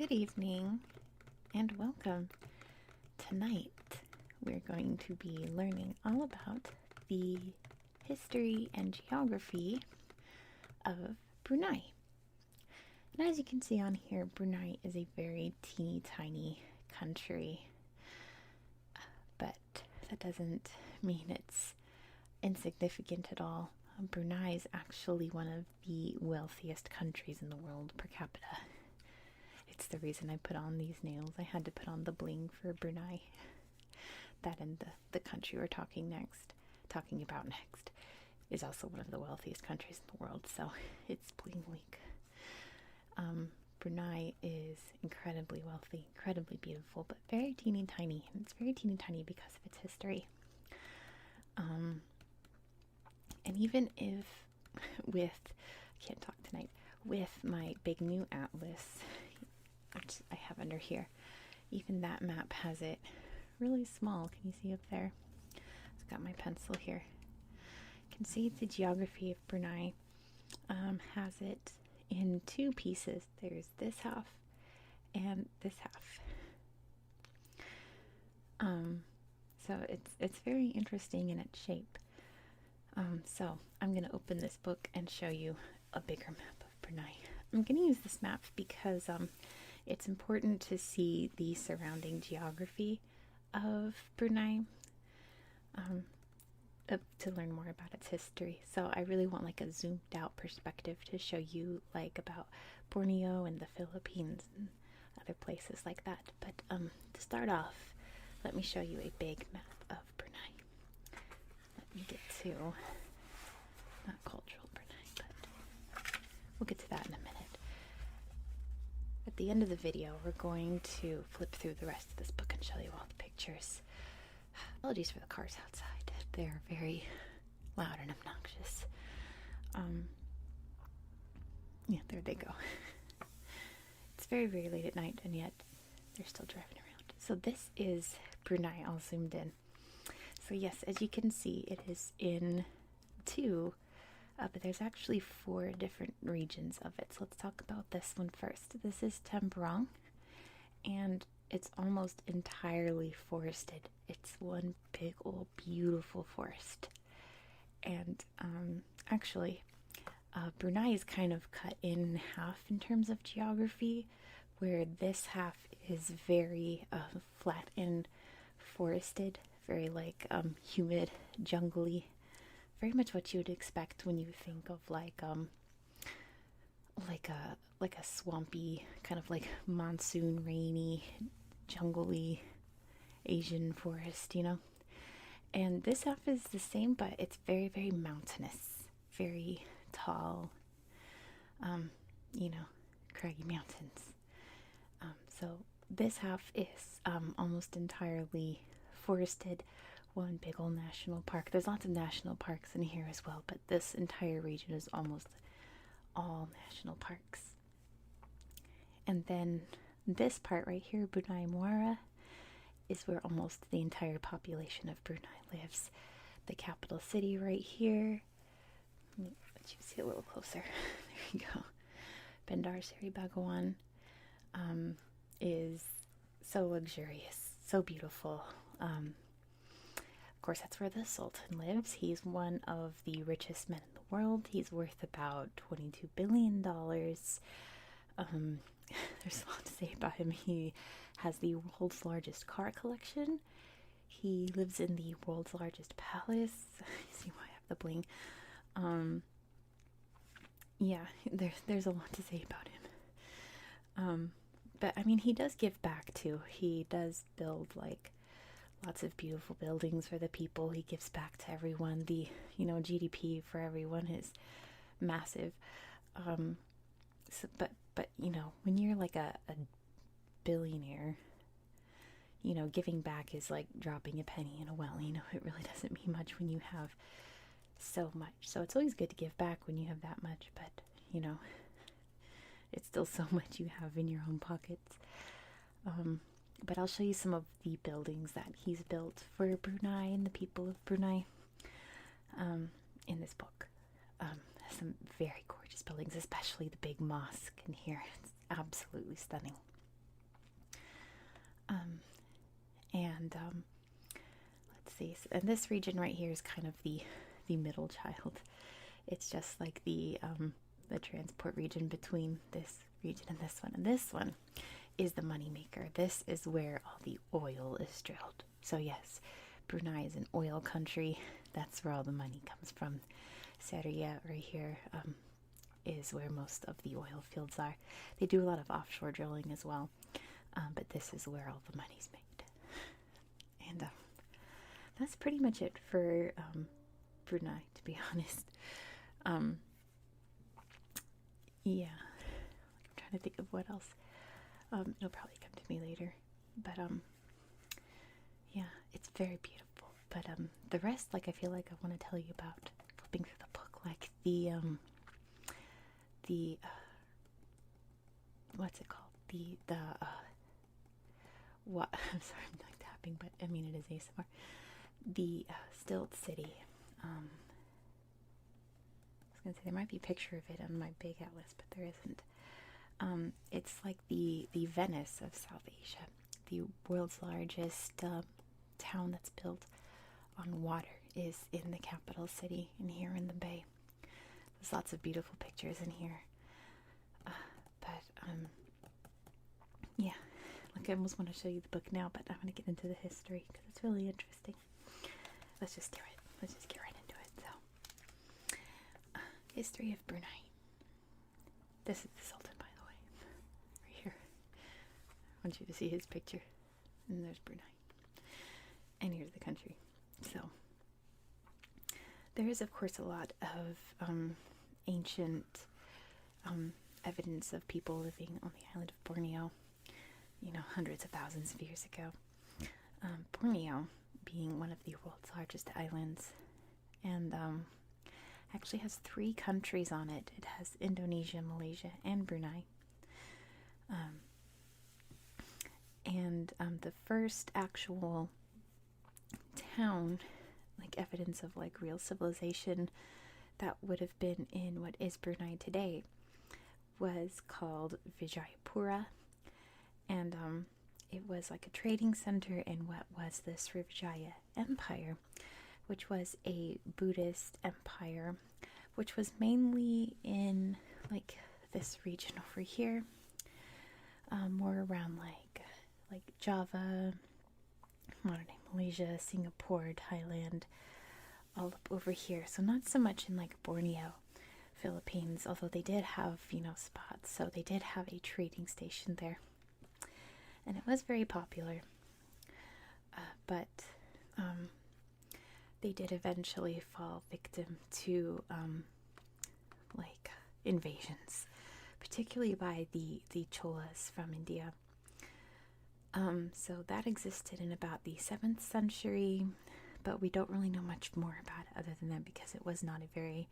Good evening and welcome. Tonight we're going to be learning all about the history and geography of Brunei. And as you can see on here, Brunei is a very teeny tiny country, but that doesn't mean it's insignificant at all. Brunei is actually one of the wealthiest countries in the world per capita. It's the reason I put on these nails. I had to put on the bling for Brunei. That and the country we're talking about next, is also one of the wealthiest countries in the world. So it's bling week. Brunei is incredibly wealthy, incredibly beautiful, but very teeny tiny. And it's very teeny tiny because of its history. And even if I can't talk tonight, with my big new atlas, which I have under here, even that map has it really small. Can you see up there? I've got my pencil here. You can see the geography of Brunei has it in two pieces. There's this half and this half. So it's very interesting in its shape. So I'm going to open this book and show you a bigger map of Brunei. I'm going to use this map because it's important to see the surrounding geography of Brunei, to learn more about its history. So I really want like a zoomed out perspective to show you like about Borneo and the Philippines and other places like that. But to start off, let me show you a big map of Brunei. Let me get to, not cultural Brunei, but we'll get to that in a minute. At the end of the video, we're going to flip through the rest of this book and show you all the pictures. Apologies for the cars outside. They're very loud and obnoxious. Yeah, there they go. It's very, very late at night, and yet they're still driving around. So this is Brunei all zoomed in. So yes, as you can see, it is in two, but there's actually 4 different regions of it. So let's talk about this one first. This is Tembrong, and it's almost entirely forested. It's one big old beautiful forest. And actually, Brunei is kind of cut in half in terms of geography, where this half is very flat and forested, very like humid, jungly, very much what you would expect when you think of like a swampy, kind of like monsoon rainy, jungly Asian forest, you know. And this half is the same, but it's very, very mountainous, very tall, craggy mountains. So this half is almost entirely forested, one big old national park. There's lots of national parks in here as well, but this entire region is almost all national parks. And then this part right here, Brunei Muara, is where almost the entire population of Brunei lives. The capital city right here. Let me let you see a little closer. There you go. Bandar Seri Begawan is so luxurious, so beautiful. Of course, that's where the Sultan lives. He's one of the richest men in the world. He's worth about $22 billion. There's a lot to say about him. He has the world's largest car collection. He lives in the world's largest palace. You see why I have the bling. Yeah, there's a lot to say about him. But I mean, he does give back too. He does build like lots of beautiful buildings for the people. He gives back to everyone. The GDP for everyone is massive. But when you're like a billionaire, giving back is like dropping a penny in a well. It really doesn't mean much when you have so much. So it's always good to give back when you have that much, but it's still so much you have in your own pockets. But I'll show you some of the buildings that he's built for Brunei and the people of Brunei in this book. Some very gorgeous buildings, especially the big mosque in here. It's absolutely stunning. And let's see, and this region right here is kind of the middle child. It's just like the transport region between this region and this one. And this one is the money maker. This is where all the oil is drilled. So yes, Brunei is an oil country. That's where all the money comes from. Syria right here is where most of the oil fields are. They do a lot of offshore drilling as well, but this is where all the money's made. And that's pretty much it for Brunei, to be honest. Yeah, I'm trying to think of what else. It'll probably come to me later, but yeah, it's very beautiful. But the rest, like, I feel like I want to tell you about flipping through the book, like the what's it called? What? I'm sorry, I'm like tapping, but I mean it is ASMR. The Stilt City. I was gonna say there might be a picture of it on my big atlas, but there isn't. It's like the Venice of South Asia, the world's largest town that's built on water is in the capital city, and here in the bay. There's lots of beautiful pictures in here. Yeah, like I almost want to show you the book now, but I'm going to get into the history because it's really interesting. Let's just do it. Let's just get right into it. So, history of Brunei. This is the Sultan, by the way, right here. I want you to see his picture. And there's Brunei. And here's the country. So, there is, of course, a lot of ancient evidence of people living on the island of Borneo, hundreds of thousands of years ago. Borneo being one of the world's largest islands, and actually has 3 countries on it. It has Indonesia, Malaysia, and Brunei. The first actual town, like evidence of like real civilization that would have been in what is Brunei today, was called Vijayapura, and it was like a trading center in what was the Srivijaya Empire, which was a Buddhist empire, which was mainly in like this region over here, more around like Java, modern day Malaysia, Singapore, Thailand, all up over here. So not so much in like Borneo, Philippines, although they did have, spots. So they did have a trading station there. And it was very popular. But they did eventually fall victim to invasions, particularly by the Cholas from India. So that existed in about the 7th century, but we don't really know much more about it other than that because it was not a very,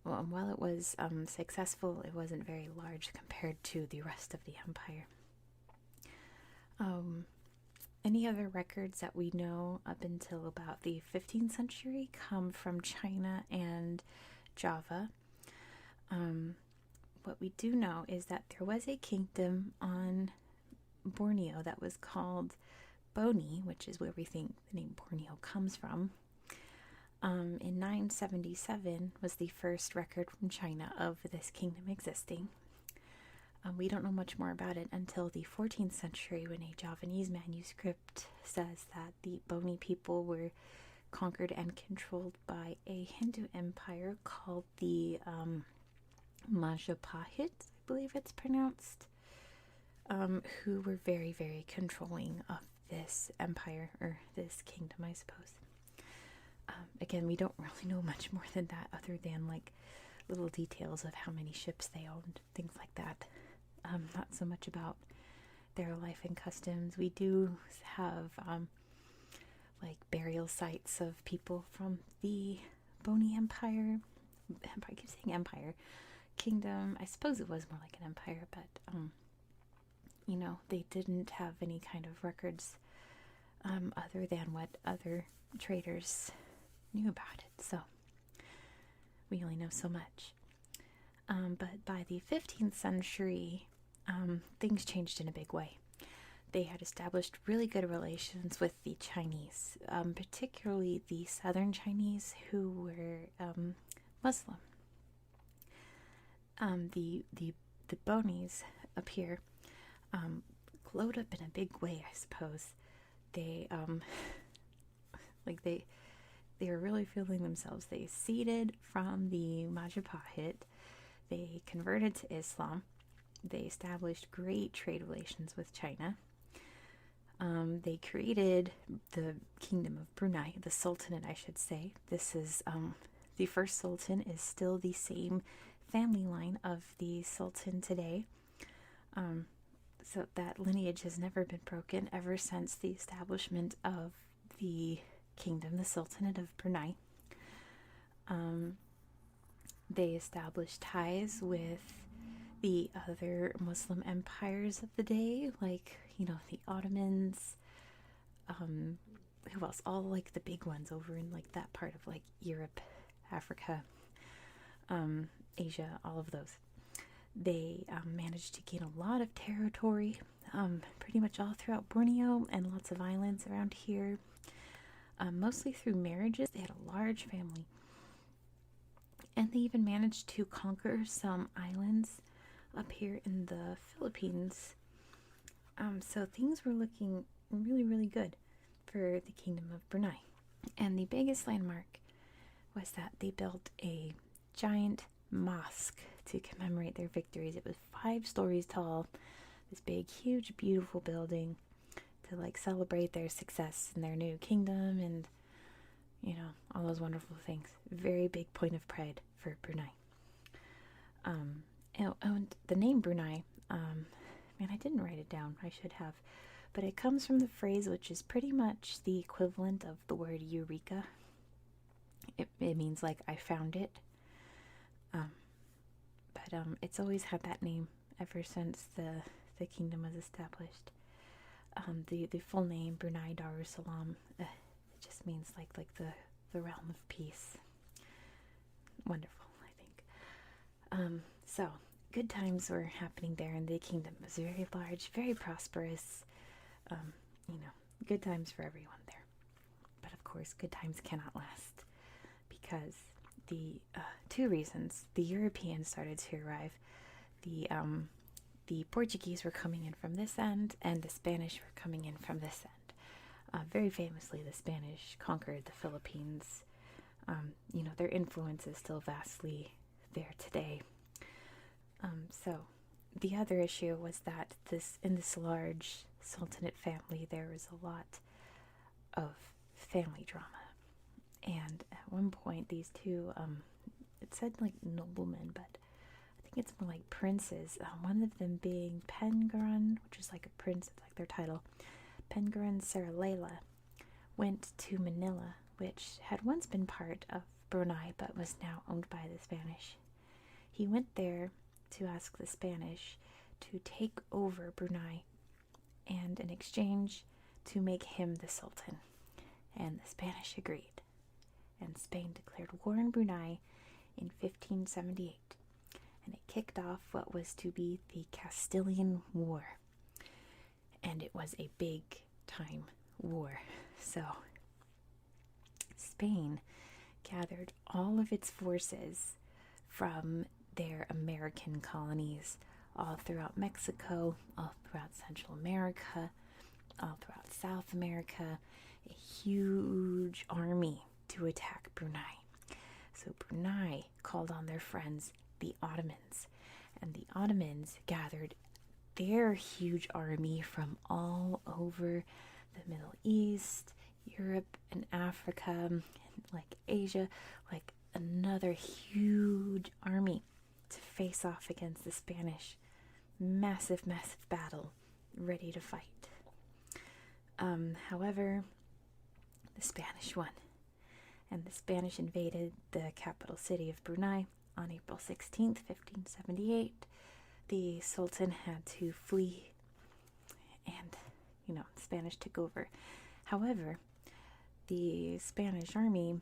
while it was successful, it wasn't very large compared to the rest of the empire. Any other records that we know up until about the 15th century come from China and Java. What we do know is that there was a kingdom on Borneo that was called Boni, which is where we think the name Borneo comes from. In 977 was the first record from China of this kingdom existing. We don't know much more about it until the 14th century, when a Javanese manuscript says that the Boni people were conquered and controlled by a Hindu empire called the Majapahit, I believe it's pronounced, who were very, very controlling of this empire, or this kingdom, I suppose. Again, we don't really know much more than that, other than like little details of how many ships they owned, things like that. Not so much about their life and customs. We do have like burial sites of people from the Boni Empire. I keep saying empire. Kingdom. I suppose it was more like an empire, but they didn't have any kind of records other than what other traders knew about it. So we only know so much. But by the 15th century, things changed in a big way. they had established really good relations with the Chinese, particularly the southern Chinese who were Muslim. The Bonies up here glowed up in a big way, I suppose. They they were really feeling themselves. They seceded from the Majapahit. They converted to Islam. They established great trade relations with China. They created the Kingdom of Brunei, the Sultanate, I should say. This is the first Sultan is still the same family line of the Sultan today. So that lineage has never been broken ever since the establishment of the kingdom, the Sultanate of Brunei. They established ties with the other Muslim empires of the day, like, the Ottomans, who else? All, like, the big ones over in, like, that part of, like, Europe, Africa, Asia, all of those. They managed to gain a lot of territory, pretty much all throughout Borneo and lots of islands around here, mostly through marriages. They had a large family. And they even managed to conquer some islands up here in the Philippines. So things were looking really, really good for the Kingdom of Brunei. And the biggest landmark was that they built a giant mosque to commemorate their victories. It was 5 stories tall, this big, huge, beautiful building to, like, celebrate their success in their new kingdom and, all those wonderful things. Very big point of pride for Brunei. And the name Brunei, man, I didn't write it down. I should have. But it comes from the phrase, which is pretty much the equivalent of the word eureka. It means, like, I found it. But it's always had that name ever since the kingdom was established. The full name, Brunei Darussalam, it just means like the realm of peace. Wonderful, I think. So good times were happening there, and the kingdom was very large, very prosperous. Good times for everyone there. But of course, good times cannot last, because the 2 reasons. The Europeans started to arrive. The Portuguese were coming in from this end, and the Spanish were coming in from this end. Very famously, the Spanish conquered the Philippines. Their influence is still vastly there today. So the other issue was that in this large sultanate family, there was a lot of family drama. And at one point, these 2, it said like noblemen, but I think it's more like princes. One of them being Penguran, which is like a prince, it's like their title. Penguran Saralela went to Manila, which had once been part of Brunei, but was now owned by the Spanish. He went there to ask the Spanish to take over Brunei, and in exchange to make him the Sultan. And the Spanish agreed. And Spain declared war on Brunei in 1578. And it kicked off what was to be the Castilian War. And it was a big time war. So Spain gathered all of its forces from their American colonies all throughout Mexico, all throughout Central America, all throughout South America, a huge army to attack Brunei. So Brunei called on their friends, the Ottomans, and the Ottomans gathered their huge army from all over the Middle East, Europe, and Africa, and like Asia, like another huge army to face off against the Spanish. Massive, massive battle, ready to fight. However, the Spanish won, and the Spanish invaded the capital city of Brunei on April 16th, 1578. The Sultan had to flee, and, the Spanish took over. However, the Spanish army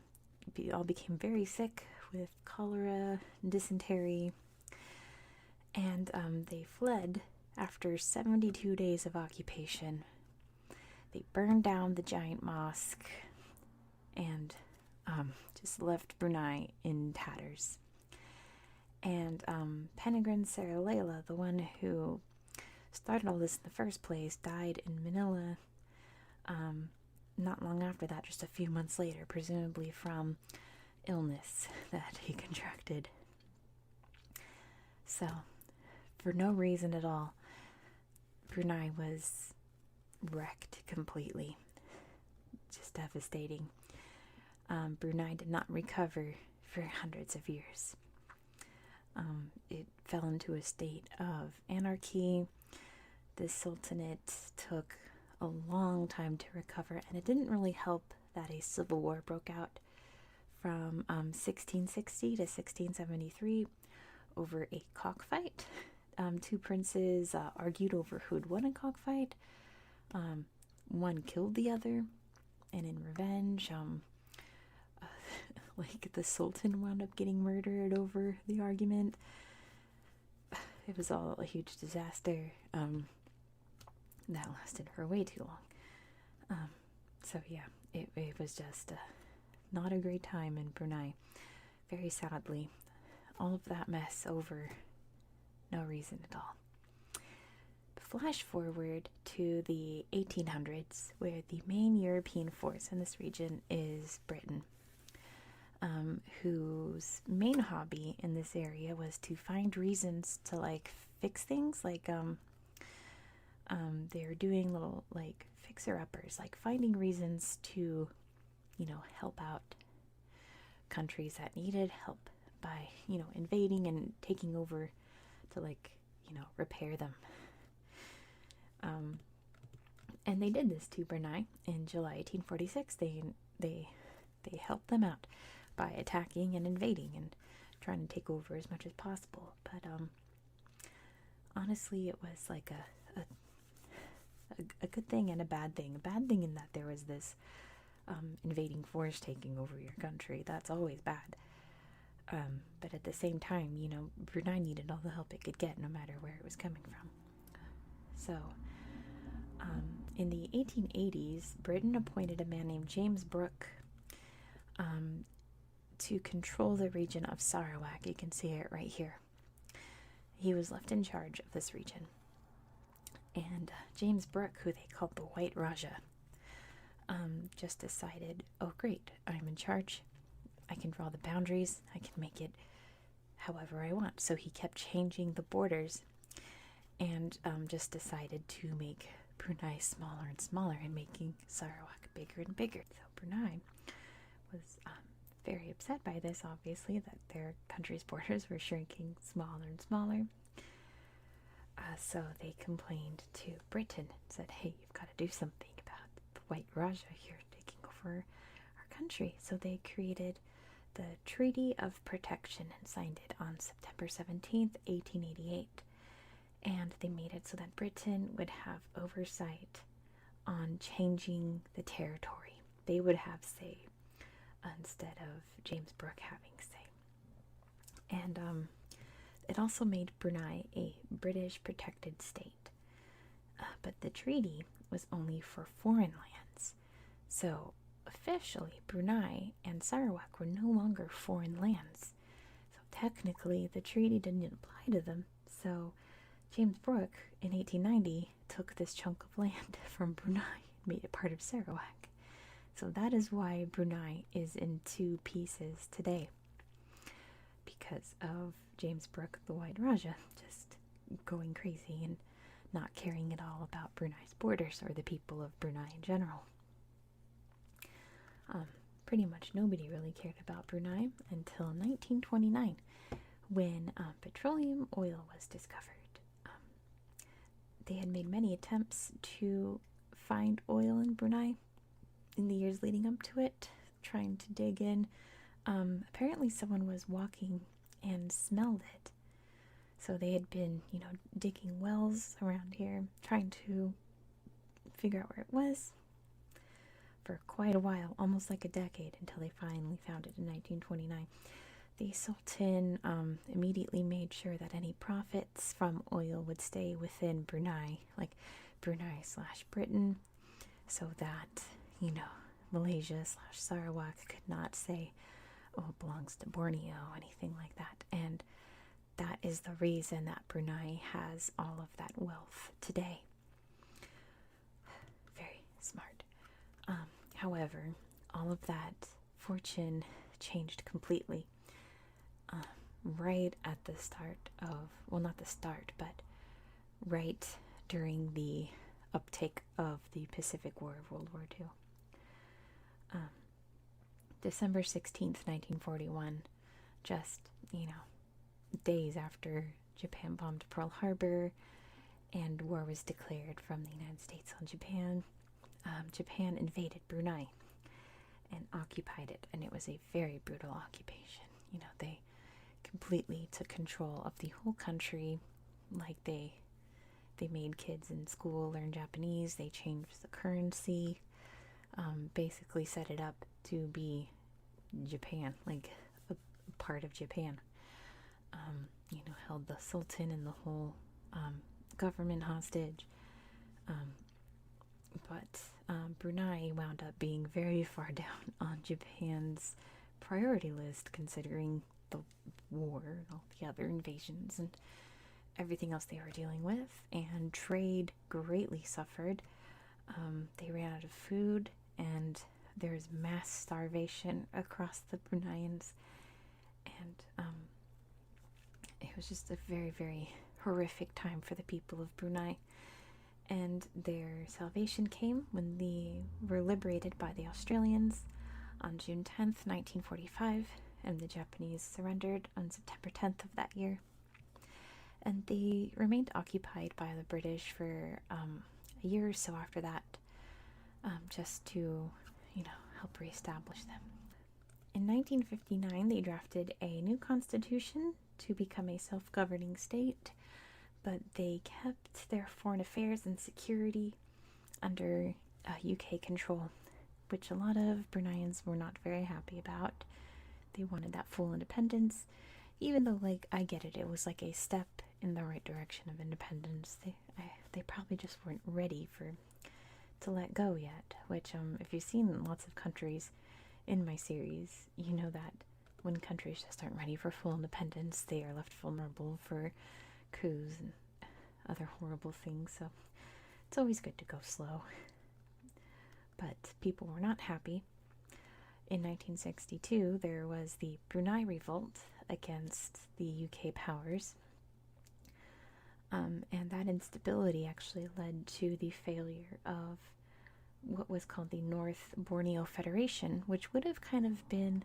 all became very sick with cholera, dysentery, and they fled After 72 days of occupation, they burned down the giant mosque and just left Brunei in tatters. And Penangrin Sarah Layla, the one who started all this in the first place, died in Manila not long after that, just a few months later, presumably from illness that he contracted. So, for no reason at all, Brunei was wrecked completely. Just devastating. Brunei did not recover for hundreds of years. It fell into a state of anarchy. The Sultanate took a long time to recover, and it didn't really help that a civil war broke out from 1660 to 1673 over a cockfight. Two princes argued over who'd won a cockfight. One killed the other, and in revenge, like the Sultan wound up getting murdered over the argument. It was all a huge disaster. That lasted for way too long. So yeah, it was just not a great time in Brunei. Very sadly, all of that mess over no reason at all. Flash forward to the 1800s, where the main European force in this region is Britain, whose main hobby in this area was to find reasons to like fix things. Like they were doing little like fixer-uppers, like finding reasons to, help out countries that needed help by, invading and taking over to like, repair them. And they did this to Brunei in July 1846. They helped them out by attacking and invading and trying to take over as much as possible. But honestly, it was like a good thing and a bad thing. A bad thing in that there was this invading force taking over your country. That's always bad. But at the same time, Brunei needed all the help it could get, no matter where it was coming from. So, in the 1880s, Britain appointed a man named James Brooke to control the region of Sarawak. You can see it right here. He was left in charge of this region. And James Brooke, who they called the White Raja, just decided, oh great, I'm in charge. I can draw the boundaries. I can make it however I want. So he kept changing the borders and just decided to make Brunei smaller and smaller and making Sarawak bigger and bigger. So Brunei was very upset by this, obviously, that their country's borders were shrinking smaller and smaller. So they complained to Britain, said, hey, you've got to do something about the White Raja here taking over our country. So they created the Treaty of Protection and signed it on September 17th, 1888. And they made it so that Britain would have oversight on changing the territory. They would have say instead of James Brooke having say. And it also made Brunei a British protected state. But the treaty was only for foreign lands. So officially, Brunei and Sarawak were no longer foreign lands. So technically, the treaty didn't apply to them. So James Brooke, in 1890, took this chunk of land from Brunei and made it part of Sarawak. So that is why Brunei is in two pieces today. Because of James Brooke, the White Raja, just going crazy and not caring at all about Brunei's borders or the people of Brunei in general. Pretty much nobody really cared about Brunei until 1929, when petroleum oil was discovered. They had made many attempts to find oil in Brunei in the years leading up to it, trying to dig in. Apparently someone was walking and smelled it. So they had been, digging wells around here, trying to figure out where it was for quite a while, almost like a decade, until they finally found it in 1929. The Sultan immediately made sure that any profits from oil would stay within Brunei, like Brunei slash Britain, so that, Malaysia slash Sarawak could not say, oh, it belongs to Borneo, anything like that. And that is the reason that Brunei has all of that wealth today. Very smart. However, all of that fortune changed completely right at the start of, well, not the start, but right during the uptake of the Pacific War of World War II. December 16th, 1941, just, days after Japan bombed Pearl Harbor and war was declared from the United States on Japan, Japan invaded Brunei and occupied it, and it was a very brutal occupation. They completely took control of the whole country. Like they made kids in school learn Japanese. They changed the currency, basically set it up to be Japan, like a part of Japan. Held the Sultan and the whole government hostage. But Brunei wound up being very far down on Japan's priority list, considering the war and all the other invasions and everything else they were dealing with. And trade greatly suffered. They ran out of food, and there's mass starvation across the Bruneians. And it was just a very, very horrific time for the people of Brunei. And their salvation came when they were liberated by the Australians on June 10th, 1945, and the Japanese surrendered on September 10th of that year. And they remained occupied by the British for a year or so after that, just to, help reestablish them. In 1959, they drafted a new constitution to become a self-governing state, but they kept their foreign affairs and security under UK control, which a lot of Bruneians were not very happy about. They wanted that full independence, even though, I get it, it was like a step in the right direction of independence. They probably just weren't ready to let go yet, which, if you've seen lots of countries in my series, you know that when countries just aren't ready for full independence, they are left vulnerable for coups and other horrible things. So it's always good to go slow. But people were not happy. In 1962, there was the Brunei Revolt against the UK powers. And that instability actually led to the failure of what was called the North Borneo Federation, which would have kind of been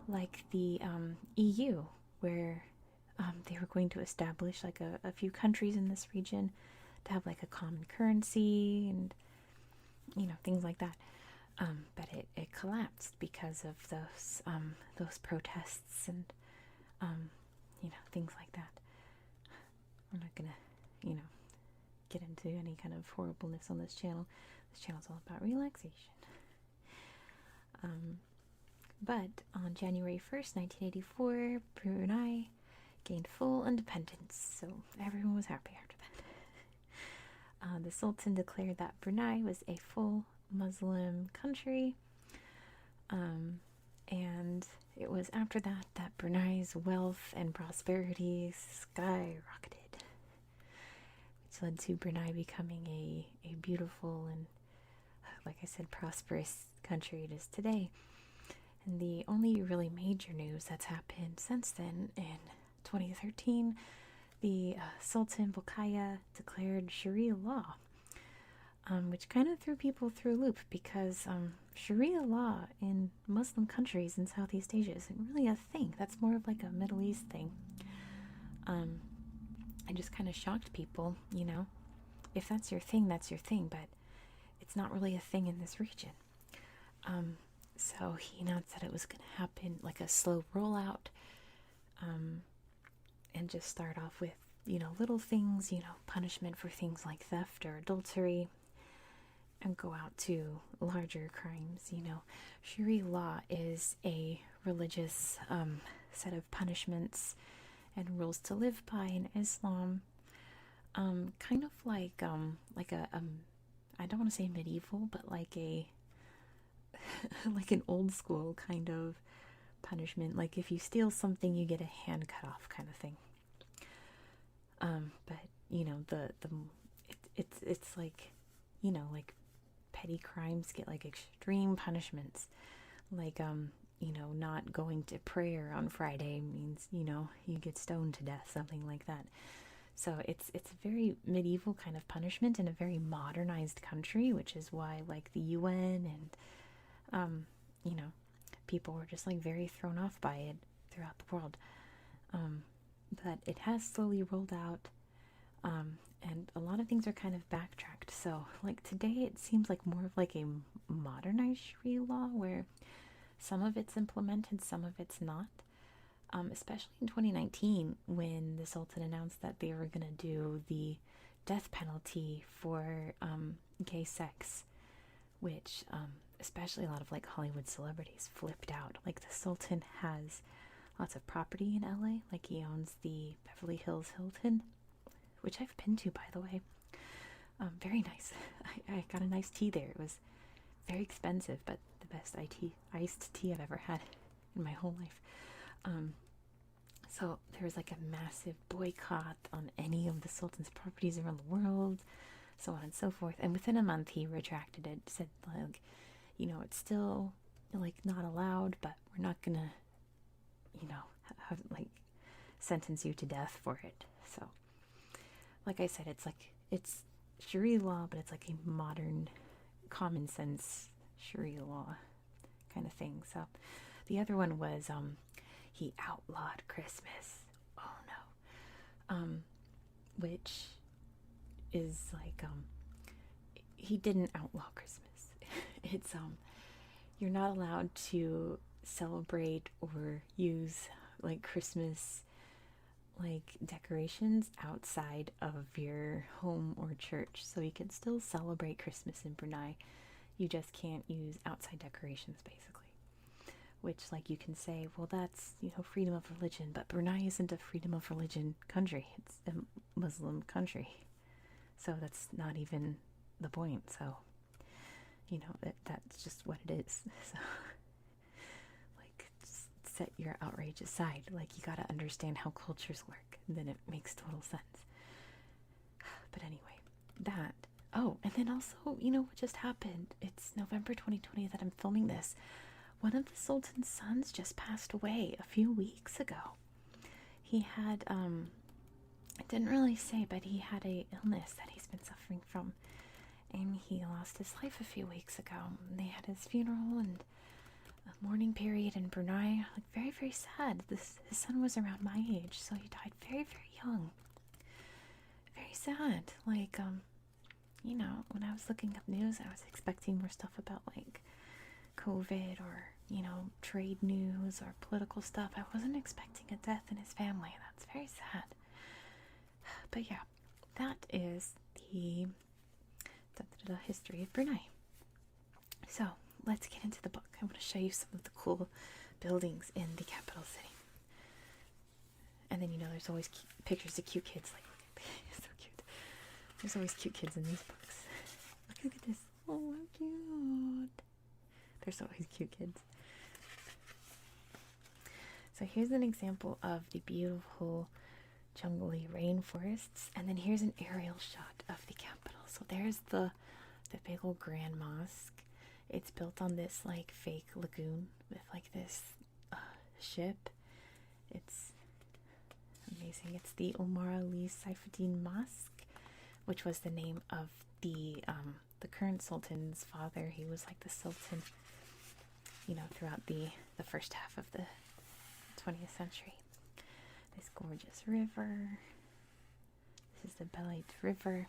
like the EU, where they were going to establish like a few countries in this region to have like a common currency and things like that. But it collapsed because of those protests and things like that. I'm not gonna get into any kind of horribleness on this channel. This channel's all about relaxation. But on January 1st, 1984, Brunei gained full independence, so everyone was happy after that. The Sultan declared that Brunei was a full Muslim country, and it was after that that Brunei's wealth and prosperity skyrocketed, which led to Brunei becoming a beautiful and, like I said, prosperous country it is today. And the only really major news that's happened since then, in 2013, the Sultan Bolkiah declared Sharia law, which kind of threw people through a loop, because Sharia law in Muslim countries in Southeast Asia isn't really a thing. That's more of like a Middle East thing. It just kind of shocked people, If that's your thing, that's your thing, but it's not really a thing in this region. So he announced that it was going to happen like a slow rollout, and just start off with, little things, punishment for things like theft or adultery, and go out to larger crimes. Sharia law is a religious set of punishments and rules to live by in Islam. Kind of like a I don't want to say medieval, but like a like an old school kind of punishment. Like if you steal something, you get a hand cut off, kind of thing. But you know it's like, you know, like petty crimes get like extreme punishments. Like you know, not going to prayer on Friday means, you know, you get stoned to death, something like that. So it's a very medieval kind of punishment in a very modernized country, which is why like the UN and you know, people were just like very thrown off by it throughout the world. But it has slowly rolled out, and a lot of things are kind of backtracked. So like today it seems like more of like a modernized Sharia law where some of it's implemented, some of it's not. Especially in 2019 when the Sultan announced that they were going to do the death penalty for gay sex, which especially a lot of like Hollywood celebrities flipped out. Like the Sultan has lots of property in LA, like he owns the Beverly Hills Hilton, which I've been to, by the way. Very nice. I got a nice tea there. It was very expensive, but the best iced tea I've ever had in my whole life. So there was like a massive boycott on any of the Sultan's properties around the world, so on and so forth. And within a month, he retracted it, said, like, you know, it's still like not allowed, but we're not gonna, you know, like sentence you to death for it. So, like I said, it's Sharia law, but it's like a modern, common sense Sharia law kind of thing. So, the other one was he outlawed Christmas. Oh no. Which is like he didn't outlaw Christmas. It's you're not allowed to celebrate or use like Christmas like decorations outside of your home or church. So you can still celebrate Christmas in Brunei. You just can't use outside decorations, basically. Which, like, you can say, well, that's, you know, freedom of religion, but Brunei isn't a freedom of religion country. It's a Muslim country. So that's not even the point. So, you know, that's just what it is. So, like, just set your outrage aside. Like, you gotta understand how cultures work. And then it makes total sense. But anyway, that. Oh, and then also, you know what just happened? It's November 2020 that I'm filming this. One of the Sultan's sons just passed away a few weeks ago. He had, I didn't really say, but he had a illness that he's been suffering from. And he lost his life a few weeks ago. They had his funeral and a mourning period in Brunei. Like, very, very sad. His son was around my age, so he died very, very young. Very sad. Like, you know, when I was looking up news, I was expecting more stuff about, like, COVID or, you know, trade news or political stuff. I wasn't expecting a death in his family. That's very sad. But yeah, that is the history of Brunei. So let's get into the book. I want to show you some of the cool buildings in the capital city. And then, you know, there's always pictures of cute kids. Like, it's so cute. There's always cute kids in these books. Look at this. Oh, how cute. There's always cute kids. So here's an example of the beautiful jungly rainforests, and then here's an aerial shot of the capital. So there's the big old Grand Mosque. It's built on this like fake lagoon with like this ship. It's amazing. It's the Omar Ali Saifuddin Mosque, which was the name of the current sultan's father. He was like the sultan, you know, throughout the first half of the 20th century. This gorgeous river. This is the Belait River.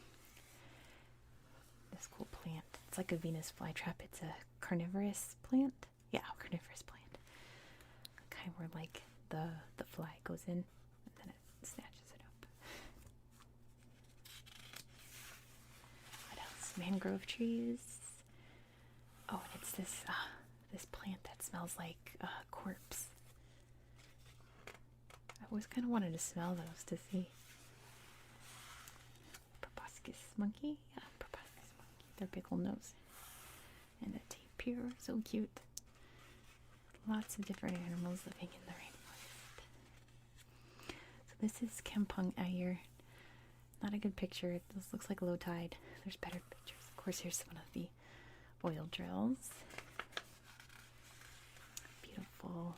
This cool plant. It's like a Venus flytrap. It's a carnivorous plant. Yeah, carnivorous plant. Kind where like the fly goes in and then it snatches it up. What else? Mangrove trees. Oh, and it's this plant that smells like corpse. always kind of wanted to smell those to see. Proboscis monkey? Yeah, proboscis monkey. Their big old nose. And a tapir, so cute. Lots of different animals living in the rainforest. So this is Kampong Ayer. Not a good picture. This looks like low tide. There's better pictures. Of course, here's one of the oil drills. Beautiful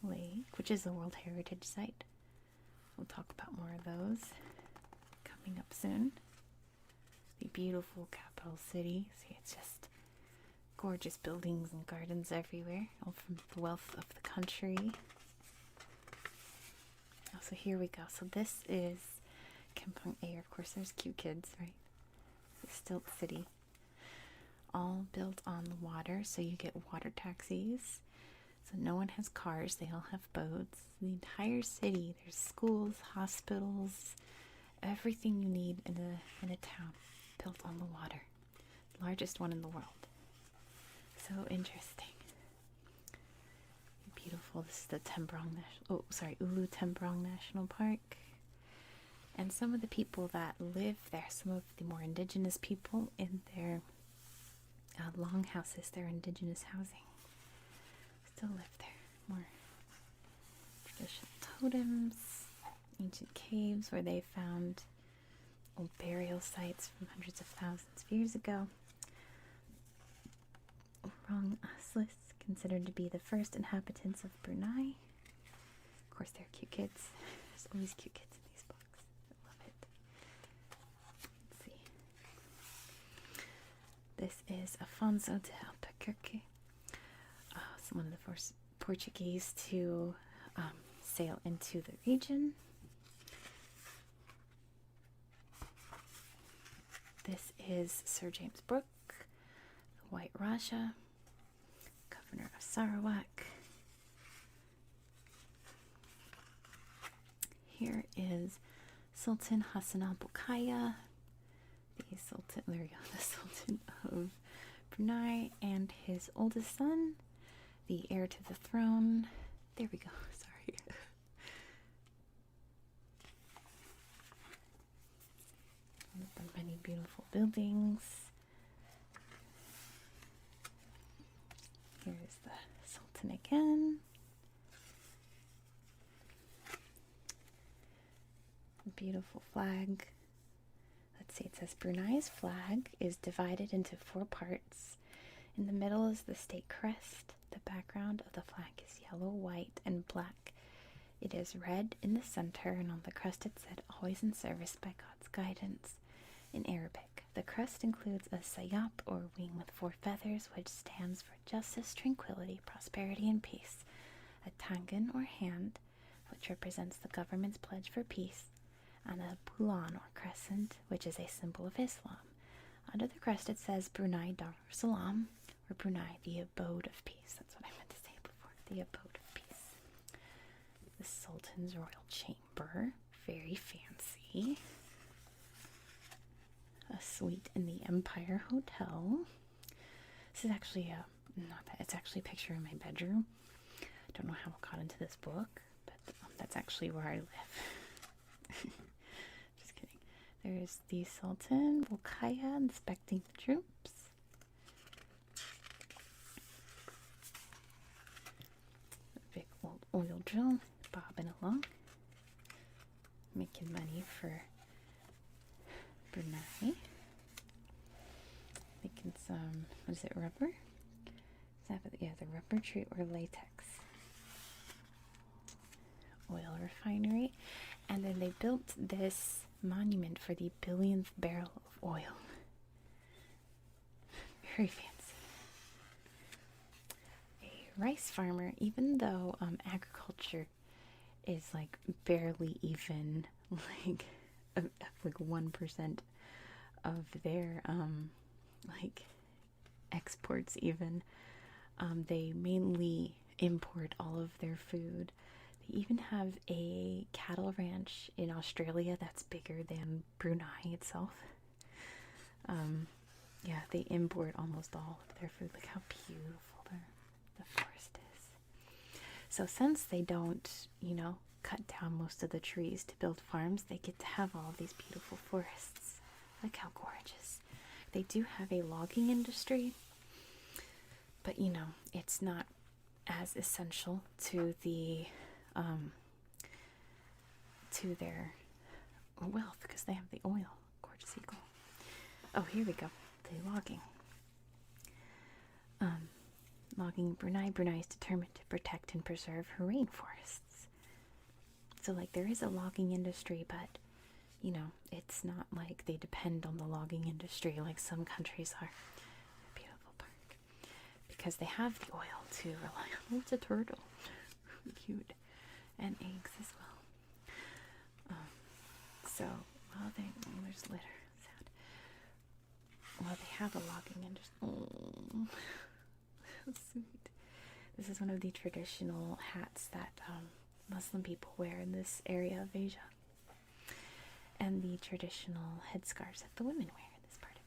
lake, which is a World Heritage Site. We'll talk about more of those coming up soon. The beautiful capital city. See, it's just gorgeous buildings and gardens everywhere, all from the wealth of the country. Oh, so here we go. So this is Kampong Ayer. Of course, there's cute kids, right? The stilt city. All built on the water, so you get water taxis. So no one has cars, they all have boats. The entire city, there's schools, hospitals, everything you need in a town built on the water. The largest one in the world. So interesting. Beautiful. This is the Ulu Tembrong National Park. And some of the people that live there, some of the more indigenous people in their longhouses, their indigenous housing, still live there. More traditional totems, ancient caves where they found old burial sites from hundreds of thousands of years ago. Orang Aslis, considered to be the first inhabitants of Brunei. Of course, they're cute kids. There's always cute kids in these books. I love it. Let's see. This is Afonso de Albuquerque. One of the first Portuguese to sail into the region. This is Sir James Brooke, the White Raja, Governor of Sarawak. Here is Sultan Hassan al-Bolkiah, the Sultan of Brunei, and his oldest son, the heir to the throne. There we go. Sorry. One of the many beautiful buildings. Here's the Sultan again. Beautiful flag. Let's see, it says Brunei's flag is divided into 4 parts. In the middle is the state crest. The background of the flag is yellow, white, and black. It is red in the center, and on the crest it said, "Always in service by God's guidance," in Arabic. The crest includes a sayap, or wing with 4 feathers, which stands for justice, tranquility, prosperity, and peace. A tangan, or hand, which represents the government's pledge for peace. And a bulan, or crescent, which is a symbol of Islam. Under the crest it says Brunei Darussalam, or Brunei, the abode of peace. That's what I meant to say before, the abode of peace. The Sultan's royal chamber, very fancy. A suite in the Empire Hotel. This is actually it's actually a picture of my bedroom. I don't know how it got into this book, but that's actually where I live. Just kidding. There's the Sultan Bolkiah inspecting the troops. Big old oil drill bobbing along, making money for Brunei. Making some, what is it, rubber? Is that, yeah, the rubber tree or latex. Oil refinery. And then they built this monument for the billionth barrel of oil. Very fancy. Rice farmer, even though agriculture is like barely even like 1% of their like exports, even they mainly import all of their food. They even have a cattle ranch in Australia that's bigger than Brunei itself. Yeah, they import almost all of their food. Look how beautiful the forest is. So since they don't, cut down most of the trees to build farms, they get to have all of these beautiful forests. Look how gorgeous. They do have a logging industry, but you know, it's not as essential to the to their wealth because they have the oil. Gorgeous eagle. Oh, here we go. The logging. Logging Brunei. Brunei is determined to protect and preserve her rainforests. So, like, there is a logging industry, but, you know, it's not like they depend on the logging industry like some countries are. Beautiful park. Because they have the oil to rely on. Oh, it's a turtle. Cute. And eggs as well. So, well, there's litter. Sad. Well, they have a logging industry. Oh, sweet. This is one of the traditional hats that Muslim people wear in this area of Asia. And the traditional headscarves that the women wear in this part of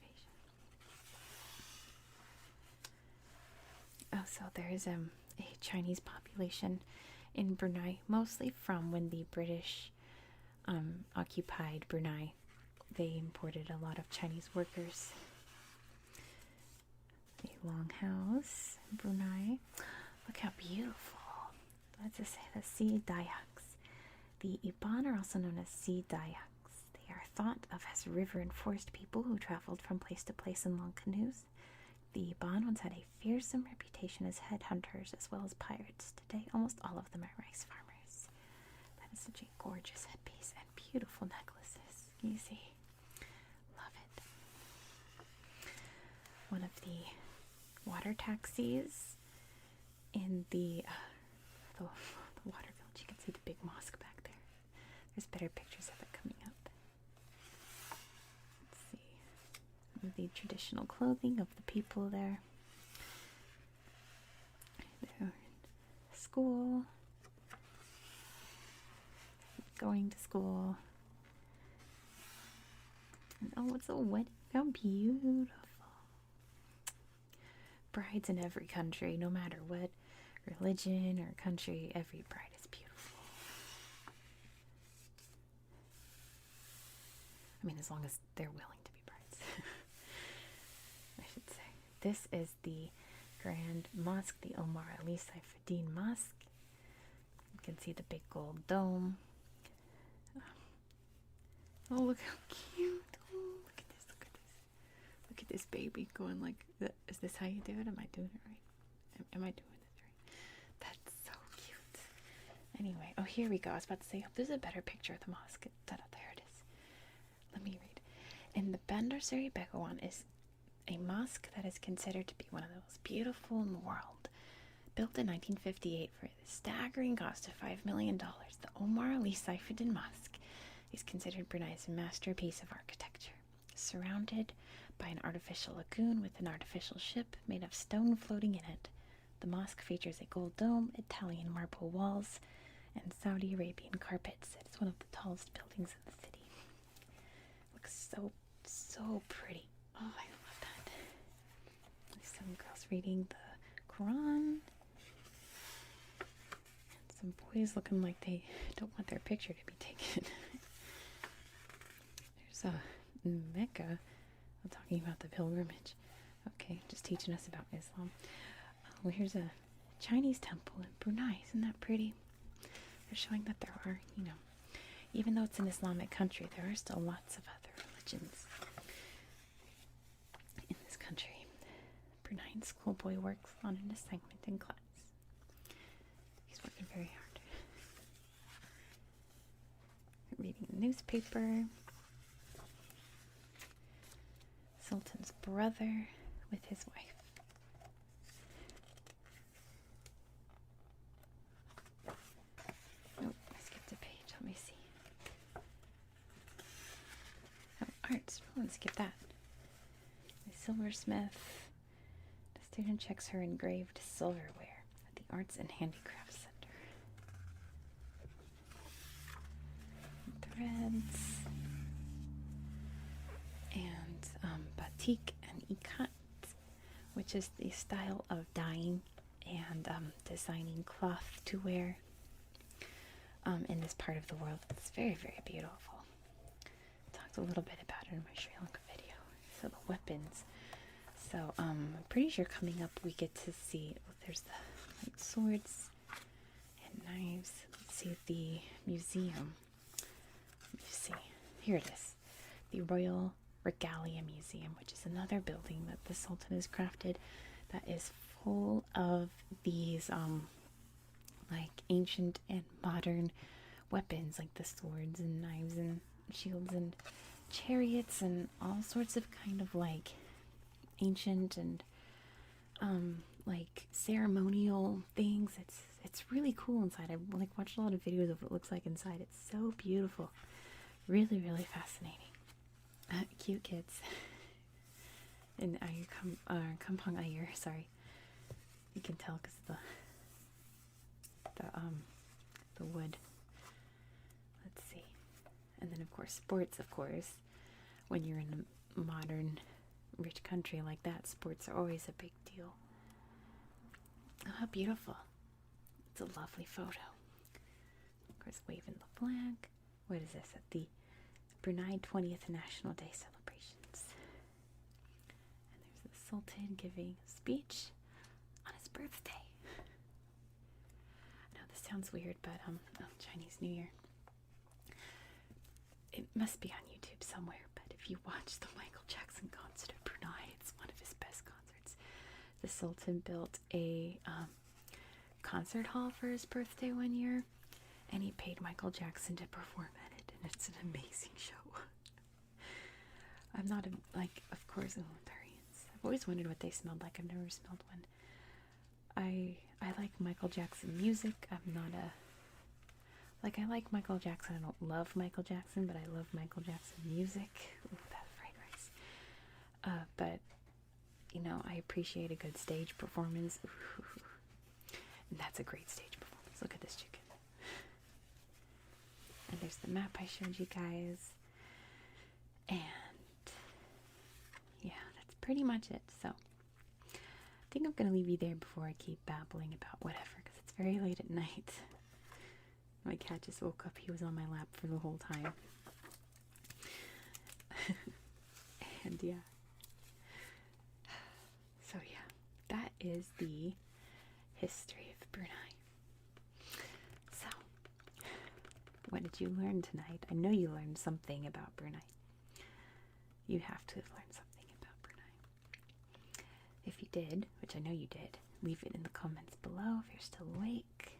Asia. Oh, so there is a Chinese population in Brunei, mostly from when the British occupied Brunei. They imported a lot of Chinese workers. The longhouse in Brunei. Look how beautiful. Let's just say the Sea Dayaks. The Iban are also known as Sea Dayaks. They are thought of as river and forest people who traveled from place to place in long canoes. The Iban once had a fearsome reputation as headhunters as well as pirates. Today, almost all of them are rice farmers. That is such a gorgeous headpiece and beautiful necklaces. You see? Love it. One of the water taxis in the water village. You can see the big mosque back there. There's better pictures of it coming up. Let's see. The traditional clothing of the people there. They're in school. Going to school. And oh, it's a wedding. How beautiful. Brides in every country, no matter what religion or country, every bride is beautiful. I mean, as long as they're willing to be brides. I should say. This is the Grand Mosque, the Omar Ali Saifuddin Mosque. You can see the big gold dome. Oh, look how cute. Oh, look at this, look at this. Look at this baby going like, is this how you do it? Am I doing it right? Am I doing it right? That's so cute. Anyway, oh, here we go. I was about to say, oh, there's a better picture of the mosque. There it is. Let me read. And the Bandar Seri Begawan is a mosque that is considered to be one of the most beautiful in the world. Built in 1958 for the staggering cost of $5 million, the Omar Ali Saifuddin Mosque is considered Brunei's masterpiece of architecture. Surrounded by an artificial lagoon with an artificial ship made of stone floating in it, the mosque features a gold dome, Italian marble walls, and Saudi Arabian carpets. It is one of the tallest buildings in the city. It looks so pretty. Oh, I love that. There's some girls reading the Quran. And some boys looking like they don't want their picture to be taken. There's a Mecca. I'm talking about the pilgrimage. Okay, just teaching us about Islam. Well, here's a Chinese temple in Brunei. Isn't that pretty? They're showing that there are, you know, even though it's an Islamic country, there are still lots of other religions in this country. Bruneian schoolboy works on an assignment in class. He's working very hard. Reading the newspaper. Sultan's brother with his wife. Oh, I skipped a page. Let me see. Oh, arts. Oh, let's skip that. The silversmith. The student checks her engraved silverware at the Arts and Handicrafts Center. Threads. And batik and ikat, which is the style of dyeing and designing cloth to wear. in this part of the world. It's very, very beautiful. Talked a little bit about it in my Sri Lanka video. So the weapons. So I'm pretty sure coming up we get to see, there's the like, swords and knives. Let's see the museum. Let me see. Here it is. The Royal Regalia Museum, which is another building that the Sultan has crafted that is full of these like ancient and modern weapons, like the swords and knives and shields and chariots and all sorts of kind of like ancient and like ceremonial things. It's really cool inside. I've like watched a lot of videos of what it looks like inside. It's so beautiful. Really, really fascinating. Cute kids. And Kampong Ayer, sorry. You can tell because the wood. Let's see. And then of course sports, of course. When you're in a modern rich country like that, sports are always a big deal. Oh, how beautiful. It's a lovely photo. Of course, waving the flag. What is this? At the Brunei 20th National Day celebrations. And there's the Sultan giving a speech on his birthday. I know this sounds weird, but Chinese New Year. It must be on YouTube somewhere, but if you watch the Michael Jackson concert at Brunei, it's one of his best concerts. The Sultan built a concert hall for his birthday one year, and he paid Michael Jackson to perform at it, and it's an amazing show. I'm not of course, Tarians. I've always wondered what they smelled like. I've never smelled one. I like Michael Jackson music. I'm not a I like Michael Jackson. I don't love Michael Jackson, but I love Michael Jackson music. Ooh, that fragrance. But you know, I appreciate a good stage performance. Ooh. And that's a great stage performance. Look at this chicken. And there's the map I showed you guys. And yeah, that's pretty much it. So I think I'm going to leave you there before I keep babbling about whatever, because it's very late at night. My cat just woke up. He was on my lap for the whole time. And yeah. So yeah, that is the history of Brunei. So, what did you learn tonight? I know you learned something about Brunei. You have to have learned something about Brunei. If you did, which I know you did, leave it in the comments below if you're still awake.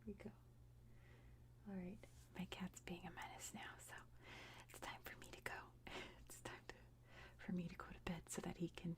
Here we go. Alright, my cat's being a menace now, so it's time for me to go. It's time for me to go to bed so that he can